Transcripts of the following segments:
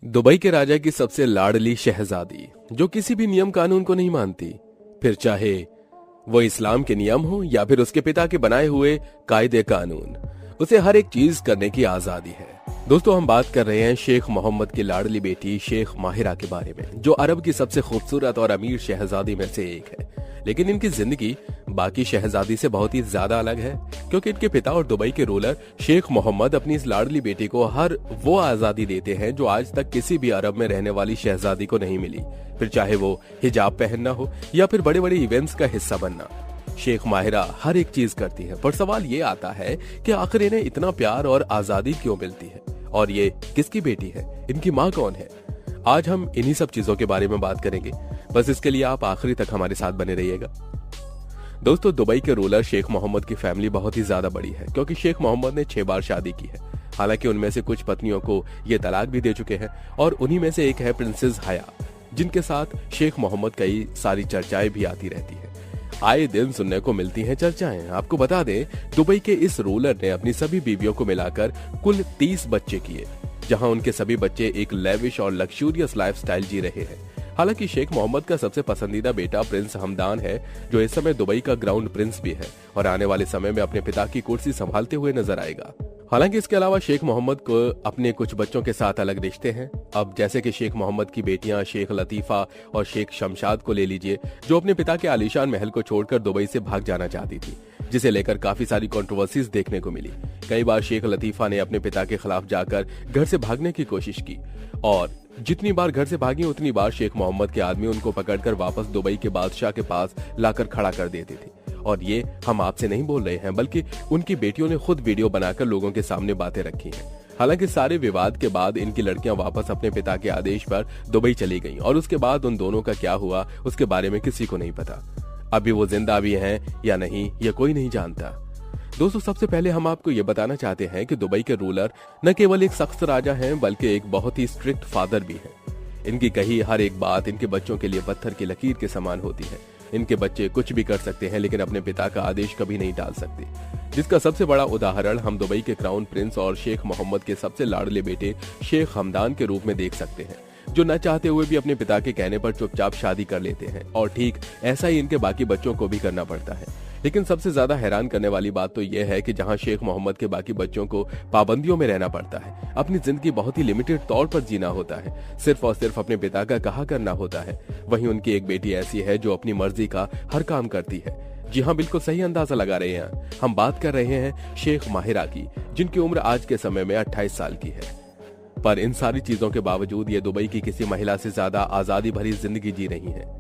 Dubai के राजा की सबसे लाडली शहजादी जो किसी भी नियम कानून को नहीं मानती, फिर चाहे वो इस्लाम के नियम हो या फिर उसके पिता के बनाए हुए कायदे कानून, उसे हर एक चीज करने की आजादी है। दोस्तों, हम बात कर रहे हैं शेख मोहम्मद की लाडली बेटी शेख माहिरा के बारे में, जो अरब की सबसे खूबसूरत और अमीर शहजादी में से एक है। लेकिन इनकी जिंदगी बाकी शहजादी से बहुत ही ज्यादा अलग है, क्योंकि इनके पिता और दुबई के रूलर शेख मोहम्मद अपनी इस लाडली बेटी को हर वो आजादी देते हैं जो आज तक किसी भी अरब में रहने वाली शहजादी को नहीं मिली, फिर चाहे वो हिजाब पहनना हो या फिर बड़े बड़े इवेंट्स का हिस्सा बनना। शेख माहिरा हर एक चीज करती है, पर सवाल ये आता है कि आखिर इन्हें इतना प्यार और आजादी क्यों मिलती है, और ये किसकी बेटी है, इनकी माँ कौन है। आज हम इन्हीं सब चीजों के बारे में बात करेंगे, बस इसके लिए आप आखिरी तक हमारे साथ बने रहिएगा। दोस्तों, दुबई के रूलर शेख मोहम्मद की फैमिली बहुत ही ज्यादा बड़ी है, क्योंकि शेख मोहम्मद ने 6 बार शादी की है। हालांकि उनमें से कुछ पत्नियों को ये तलाक भी दे चुके हैं, और उन्हीं में से एक है प्रिंसेस हया, जिनके साथ शेख मोहम्मद कई सारी चर्चाएं भी आती रहती है। आए दिन सुनने को मिलती हैं चर्चाएं। आपको बता दें, दुबई के इस रूलर ने अपनी सभी बीवियों को मिलाकर कुल 30 बच्चे किए, जहां उनके सभी बच्चे एक लेविश और लग्जूरियस लाइफस्टाइल जी रहे हैं। हालांकि शेख मोहम्मद का सबसे पसंदीदा बेटा प्रिंस हमदान है, जो इस समय दुबई का ग्राउंड प्रिंस भी है और आने वाले समय में अपने पिता की कुर्सी संभालते हुए नजर आएगा। हालांकि इसके अलावा शेख मोहम्मद को अपने कुछ बच्चों के साथ अलग रिश्ते हैं। अब जैसे कि शेख मोहम्मद की बेटियां शेख लतीफा और शेख शमशाद को ले लीजिए, जो अपने पिता के आलीशान महल को छोड़कर दुबई से भाग जाना चाहती थी, जिसे लेकर काफी सारी कंट्रोवर्सीज देखने को मिली। कई बार शेख लतीफा ने अपने पिता के खिलाफ जाकर घर से भागने की कोशिश की, और जितनी बार घर से भागी उतनी बार शेख मोहम्मद के आदमी उनको पकड़कर वापस दुबई के बादशाह के पास लाकर खड़ा कर देते थे। और ये हम आपसे नहीं बोल रहे हैं, बल्कि उनकी बेटियों ने खुद वीडियो बनाकर लोगों के सामने बातें रखी हैं। हालांकि सारे विवाद के बाद इनकी लड़कियां वापस अपने पिता के आदेश पर दुबई चली गईं, और उसके बाद उन दोनों का क्या हुआ उसके बारे में किसी को नहीं पता। अभी वो जिंदा भी हैं या नहीं, ये कोई नहीं जानता। दोस्तों, सबसे पहले हम आपको ये बताना चाहते हैं कि दुबई के रूलर न केवल एक सख्त राजा हैं, बल्कि एक बहुत ही स्ट्रिक्ट फादर भी हैं। इनकी कही हर एक बात इनके बच्चों के लिए पत्थर की लकीर के समान होती है। इनके बच्चे कुछ भी कर सकते हैं, लेकिन अपने पिता का आदेश कभी नहीं टाल सकते, जिसका सबसे बड़ा उदाहरण हम दुबई के क्राउन प्रिंस और शेख मोहम्मद के सबसे लाडले बेटे शेख हमदान के रूप में देख सकते हैं, जो न चाहते हुए भी अपने पिता के कहने पर चुपचाप शादी कर लेते हैं। और ठीक ऐसा ही इनके बाकी बच्चों को भी करना पड़ता है। लेकिन सबसे ज्यादा हैरान करने वाली बात तो यह है कि जहां शेख मोहम्मद के बाकी बच्चों को पाबंदियों में रहना पड़ता है, अपनी जिंदगी बहुत ही लिमिटेड तौर पर जीना होता है, सिर्फ और सिर्फ अपने पिता का कहा करना होता है, वहीं उनकी एक बेटी ऐसी है जो अपनी मर्जी का हर काम करती है। जी हाँ, बिल्कुल सही अंदाजा लगा रहे हैं। हम बात कर रहे हैं शेख माहिरा की, जिनकी उम्र आज के समय में 28 साल की है। पर इन सारी चीजों के बावजूद ये दुबई की किसी महिला से ज्यादा आजादी भरी जिंदगी जी रही है।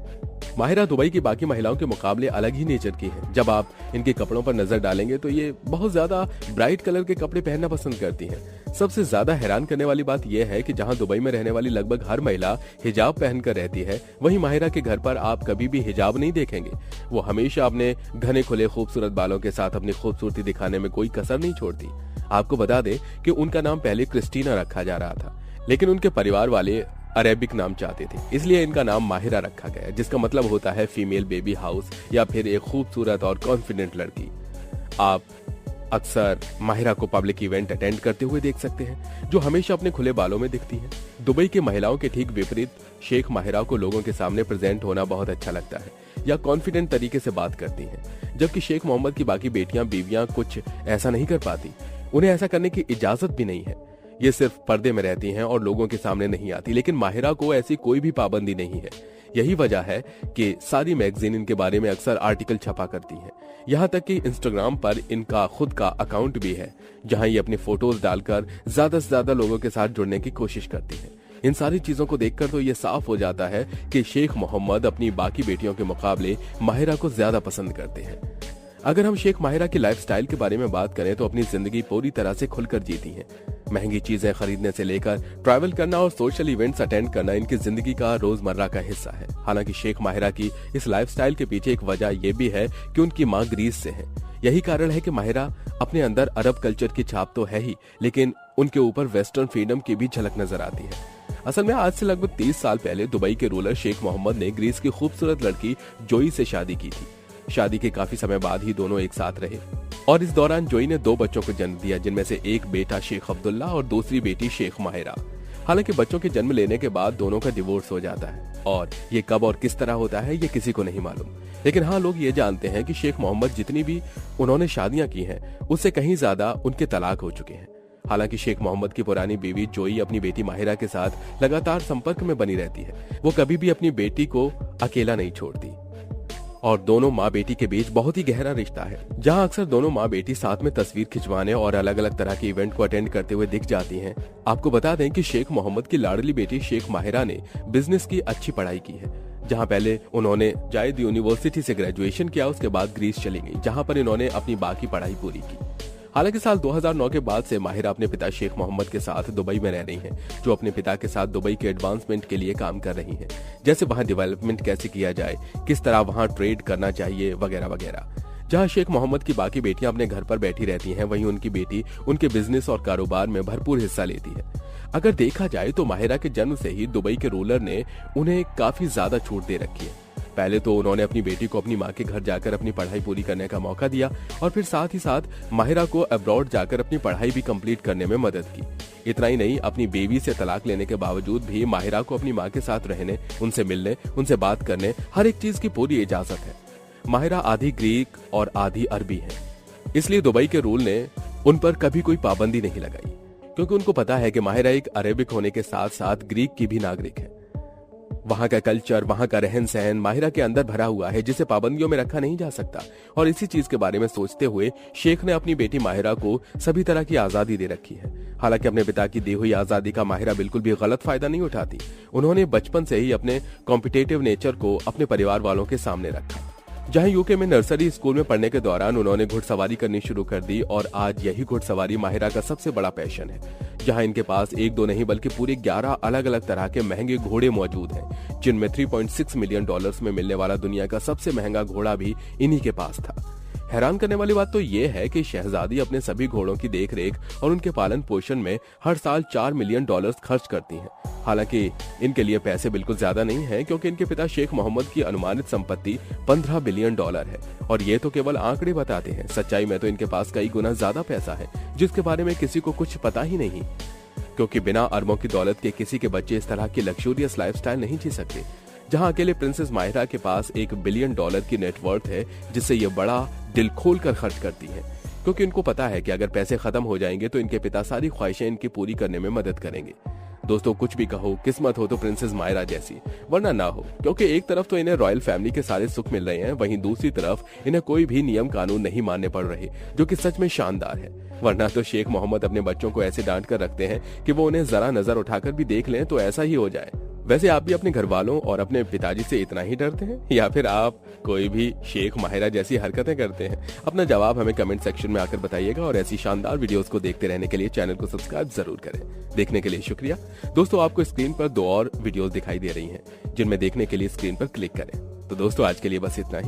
माहिरा दुबई की बाकी महिलाओं के मुकाबले अलग ही नेचर की है। जब आप इनके कपड़ों पर नजर डालेंगे तो ये बहुत ज्यादा ब्राइट कलर के कपड़े पहनना पसंद करती हैं। सबसे ज्यादा हैरान करने वाली बात यह है कि जहां दुबई में रहने वाली लगभग हर महिला हिजाब पहनकर रहती है, वहीं माहिरा के घर पर आप कभी भी हिजाब नहीं देखेंगे। वो हमेशा अपने घने खुले खूबसूरत बालों के साथ अपनी खूबसूरती दिखाने में कोई कसर नहीं छोड़ती। आपको बता दें कि उनका नाम पहले क्रिस्टीना रखा जा रहा था, लेकिन उनके परिवार वाले अरेबिक नाम चाहते थे, इसलिए इनका नाम माहिरा रखा गया, जिसका मतलब होता है फीमेल बेबी हाउस या फिर एक खूबसूरत और कॉन्फिडेंट लड़की। आप अक्सर माहिरा को पब्लिक इवेंट अटेंड करते हुए देख सकते हैं, जो हमेशा अपने खुले बालों में दिखती हैं। दुबई के महिलाओं के ठीक विपरीत शेख माहिरा को लोगों के सामने प्रेजेंट होना बहुत अच्छा लगता है, या कॉन्फिडेंट तरीके से बात करती हैं, जबकि शेख मोहम्मद की बाकी बेटियां बीवियां कुछ ऐसा नहीं कर पाती। उन्हें ऐसा करने की इजाजत भी नहीं है। ये सिर्फ पर्दे में रहती हैं और लोगों के सामने नहीं आती, लेकिन माहिरा को ऐसी कोई भी पाबंदी नहीं है। यही वजह है कि सारी मैगजीन इनके बारे में अक्सर आर्टिकल छपा करती हैं। यहाँ तक कि इंस्टाग्राम पर इनका खुद का अकाउंट भी है, जहाँ ये अपनी फोटोज डालकर ज्यादा से ज्यादा लोगों के साथ जुड़ने की कोशिश करती हैं। इन सारी चीजों को देखकर तो ये साफ हो जाता है कि शेख मोहम्मद अपनी बाकी बेटियों के मुकाबले माहिरा को ज्यादा पसंद करते हैं। अगर हम शेख माहिरा की लाइफस्टाइल के बारे में बात करें तो अपनी जिंदगी पूरी तरह से खुलकर जीती हैं। महंगी चीजें खरीदने से लेकर ट्रैवल करना और सोशल इवेंट्स अटेंड करना इनकी जिंदगी का रोजमर्रा का हिस्सा है। हालांकि शेख माहिरा की इस लाइफस्टाइल के पीछे एक वजह यह भी है कि उनकी मां ग्रीस से है। यही कारण है कि माहिरा अपने अंदर अरब कल्चर की छाप तो है ही, लेकिन उनके ऊपर वेस्टर्न फ्रीडम की भी झलक नजर आती है। असल में आज से लगभग 30 साल पहले दुबई के रूलर शेख मोहम्मद ने ग्रीस की खूबसूरत लड़की जोई से शादी की थी। शादी के काफी समय बाद ही दोनों एक साथ रहे, और इस दौरान जोई ने 2 बच्चों को जन्म दिया, जिनमें से एक बेटा शेख अब्दुल्ला और दूसरी बेटी शेख माहिरा। हालांकि बच्चों के जन्म लेने के बाद दोनों का डिवोर्स हो जाता है और ये कब और किस तरह होता है ये किसी को नहीं मालूम। लेकिन हाँ, लोग ये जानते हैं कि शेख मोहम्मद जितनी भी उन्होंने शादियां की हैं उससे कहीं ज्यादा उनके तलाक हो चुके हैं। हालांकि शेख मोहम्मद की पुरानी बीवी जोई अपनी बेटी माहिरा के साथ लगातार संपर्क में बनी रहती है। वो कभी भी अपनी बेटी को अकेला नहीं छोड़ती और दोनों माँ बेटी के बीच बहुत ही गहरा रिश्ता है, जहाँ अक्सर दोनों माँ बेटी साथ में तस्वीर खिंचवाने और अलग अलग तरह के इवेंट को अटेंड करते हुए दिख जाती हैं। आपको बता दें कि शेख मोहम्मद की लाडली बेटी शेख माहिरा ने बिजनेस की अच्छी पढ़ाई की है, जहां पहले उन्होंने जायद यूनिवर्सिटी से ग्रेजुएशन किया, उसके बाद ग्रीस चली गई, जहां पर इन्होंने अपनी बाकी पढ़ाई पूरी की। हालांकि साल 2009 के बाद से माहिरा अपने पिता शेख मोहम्मद के साथ दुबई में रह रही हैं, जो अपने पिता के साथ दुबई के एडवांसमेंट के लिए काम कर रही हैं, जैसे वहां डेवलपमेंट कैसे किया जाए, किस तरह वहां ट्रेड करना चाहिए वगैरह वगैरह। जहां शेख मोहम्मद की बाकी बेटियां अपने घर पर बैठी रहती हैं, वहीं उनकी बेटी उनके बिजनेस और कारोबार में भरपूर हिस्सा लेती है। अगर देखा जाए तो माहिरा के जन्म से ही दुबई के रूलर ने उन्हें काफी ज्यादा छूट दे रखी है। पहले तो उन्होंने अपनी बेटी को अपनी माँ के घर जाकर अपनी पढ़ाई पूरी करने का मौका दिया और फिर साथ ही साथ माहिरा को अब्रॉड जाकर अपनी पढ़ाई भी कंप्लीट करने में मदद की। इतना ही नहीं, अपनी बेबी से तलाक लेने के बावजूद भी माहिरा को अपनी माँ के साथ रहने, उनसे मिलने, उनसे बात करने, हर एक चीज की पूरी इजाजत है। माहिरा आधी ग्रीक और आधी अरबी है, इसलिए दुबई के रूल ने उन पर कभी कोई पाबंदी नहीं लगाई, क्योंकि उनको पता है कि माहिरा एक अरेबिक होने के साथ साथ ग्रीक की भी नागरिक है। वहां का कल्चर, वहां का रहन सहन माहिरा के अंदर भरा हुआ है, जिसे पाबंदियों में रखा नहीं जा सकता। और इसी चीज के बारे में सोचते हुए शेख ने अपनी बेटी माहिरा को सभी तरह की आजादी दे रखी है। हालांकि अपने पिता की दी हुई आजादी का माहिरा बिल्कुल भी गलत फायदा नहीं उठाती। उन्होंने बचपन से ही अपने कॉम्पिटिटिव नेचर को अपने परिवार वालों के सामने रखा। जहां यूके में नर्सरी स्कूल में पढ़ने के दौरान उन्होंने घुड़सवारी करनी शुरू कर दी और आज यही घुड़सवारी माहिरा का सबसे बड़ा पैशन है। जहां इनके पास एक दो नहीं बल्कि पूरे 11 अलग अलग तरह के महंगे घोड़े मौजूद हैं, जिनमें $3.6 मिलियन में मिलने वाला दुनिया का सबसे महंगा घोड़ा भी इन्हीं के पास था। हैरान करने वाली बात तो ये है कि शहजादी अपने सभी घोड़ों की देखरेख और उनके पालन पोषण में हर साल $4 मिलियन खर्च करती हैं। हालांकि इनके लिए पैसे बिल्कुल ज्यादा नहीं है, क्योंकि इनके पिता शेख मोहम्मद की अनुमानित संपत्ति $15 बिलियन है और ये तो केवल आंकड़े बताते हैं। सच्चाई में तो इनके पास कई गुना ज्यादा पैसा है, जिसके बारे में किसी को कुछ पता ही नहीं, क्योंकि बिना अरबों की दौलत के किसी के बच्चे इस तरह की लग्जूरियस लाइफस्टाइल नहीं जी सकते। जहां अकेले प्रिंसेस माहिरा के पास $1 बिलियन की नेटवर्थ है, जिससे ये बड़ा दिल खोल कर खर्च करती है, क्योंकि इनको पता है कि अगर पैसे खत्म हो जाएंगे तो इनके पिता सारी ख्वाहिशें इनकी पूरी करने में मदद करेंगे। दोस्तों, कुछ भी कहो, किस्मत हो तो प्रिंसेस माहिरा जैसी, वरना ना हो, क्योंकि एक तरफ तो इन्हें रॉयल फैमिली के सारे सुख मिल रहे हैं, वहीं दूसरी तरफ इन्हें कोई भी नियम कानून नहीं मानने पड़ रहे, जो कि सच में शानदार है। वरना तो शेख मोहम्मद अपने बच्चों को ऐसे डांट कर रखते हैं कि वो उन्हें जरा नजर उठाकर भी देख लें तो ऐसा ही हो जाए। वैसे आप भी अपने घर वालों और अपने पिताजी से इतना ही डरते हैं, या फिर आप कोई भी शेख माहिरा जैसी हरकतें करते हैं? अपना जवाब हमें कमेंट सेक्शन में आकर बताइएगा और ऐसी शानदार वीडियोस को देखते रहने के लिए चैनल को सब्सक्राइब जरूर करें। देखने के लिए शुक्रिया। दोस्तों, आपको स्क्रीन पर 2 और वीडियोस दिखाई दे रही हैं, जिनमें देखने के लिए स्क्रीन पर क्लिक करें। तो दोस्तों, आज के लिए बस इतना ही।